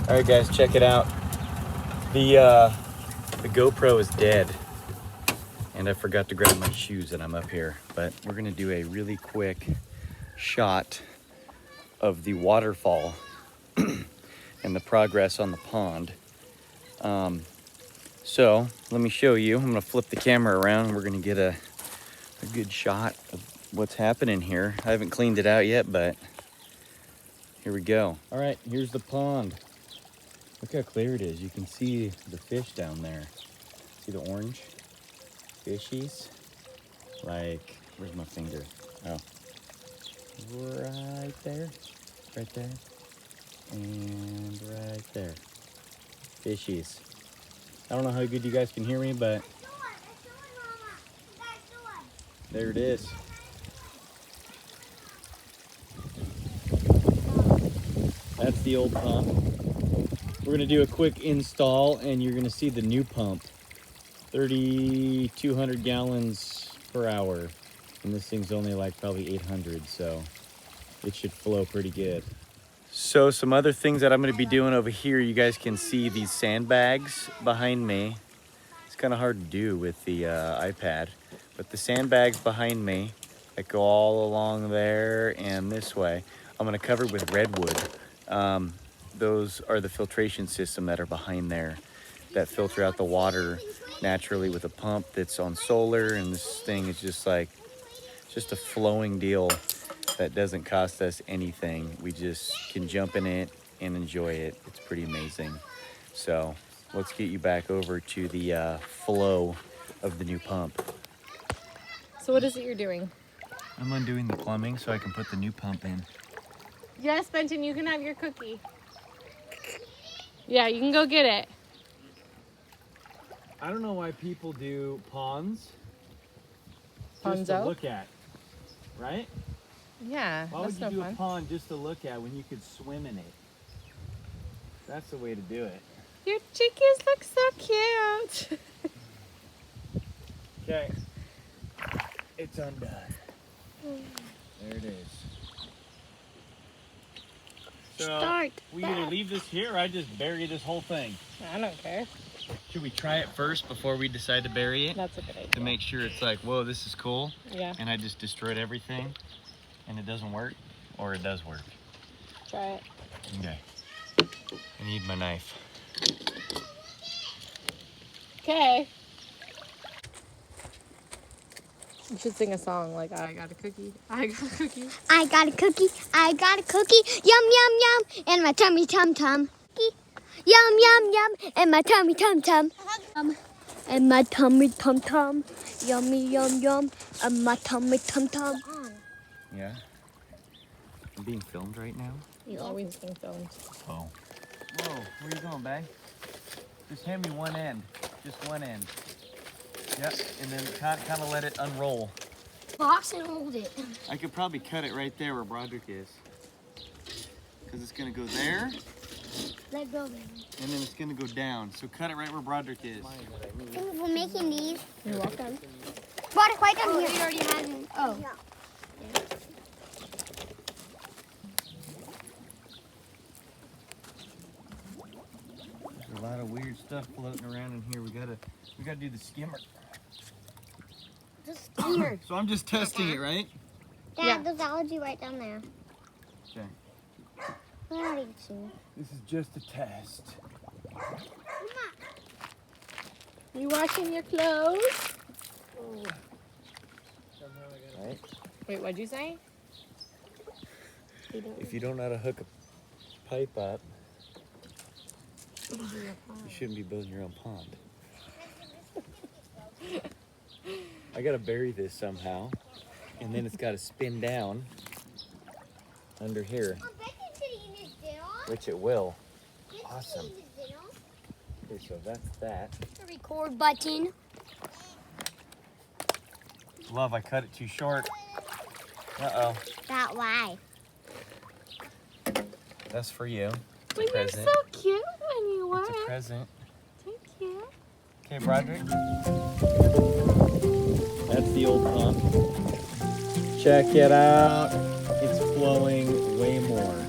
All right, guys, check it out. The GoPro is dead, and I forgot to grab my shoes, and I'm up here. But we're gonna do a really quick shot of the waterfall and the progress on the pond. So let me show you. I'm gonna flip the camera around, and we're gonna get a good shot of what's happening here. I haven't cleaned it out yet, but here we go. All right, here's the pond. Look how clear it is. You can see the fish down there. See the orange fishies? Like, where's my finger? Oh, right there, and right there. Fishies. I don't know how good you guys can hear me, but there it is. That's the old pump. We're gonna do a quick install, and you're gonna see the new pump. 3,200 gallons per hour. And this thing's only like probably 800, so it should flow pretty good. So some other things that I'm gonna be doing over here, you guys can see these sandbags behind me. It's kind of hard to do with the iPad, but the sandbags behind me that go all along there and this way, I'm gonna cover with redwood. Those are the filtration system that are behind there that filter out the water naturally with a pump that's on solar, and this thing is just like, just a flowing deal that doesn't cost us anything. We just can jump in it and enjoy it. It's pretty amazing. So let's get you back over to the flow of the new pump. So what is it you're doing? I'm undoing the plumbing so I can put the new pump in. Yes, Benton, you can have your cookie. Yeah, you can go get it. I don't know why people do ponds just to Ponzo? look at, right? Yeah, Why would that's you no do fun. a pond just to look at when you could swim in it? That's the way to do it. Your chickies look so cute. Okay, it's undone. There it is. So Start we either leave this here or I just bury this whole thing. I don't care. Should we try it first before we decide to bury it? That's a good idea. To make sure it's like, whoa, this is cool. Yeah, And I just destroyed everything and it doesn't work, or it does work. try it. Okay. I need my knife. Okay. You should sing a song like, I got a cookie, I got a cookie. I got a cookie, I got a cookie, yum, yum, yum, and my tummy tum-tum. Yum, yum, yum, and my tummy tum-tum. And my tummy tum-tum. Yummy, yum, yum, and my tummy tum-tum. Yeah? I'm being filmed right now? You're always being filmed. Oh. Whoa, where you going, babe? Just hand me one end. Just one end. Yep, and then kind of let it unroll. Box and hold it. I could probably cut it right there where Broderick is. Because it's going to go there, Let go, baby. and then it's going to go down. So cut it right where Broderick is. Thank you for making these. You're welcome. Brought it right down here. You already had it. Oh. Yeah. There's a lot of weird stuff floating around in here. We gotta do the skimmer. Just here. So I'm just testing it, right? Dad, Yeah. there's algae right down there. Okay. We're not eating. This is just a test. You washing your clothes? Right? Wait, what'd you say? If you don't know how to hook a pipe up, you shouldn't be building your own pond. I gotta bury this somehow, and then it's gotta spin down under here, which it will. Awesome. Okay, so that's that. The record button. Love, I cut it too short. Uh-oh. That why? That's for you. It's a Well, you're present. so cute when you It's a work. present. Thank you. Okay, Broderick. That's the old pump. Check it out. It's flowing way more.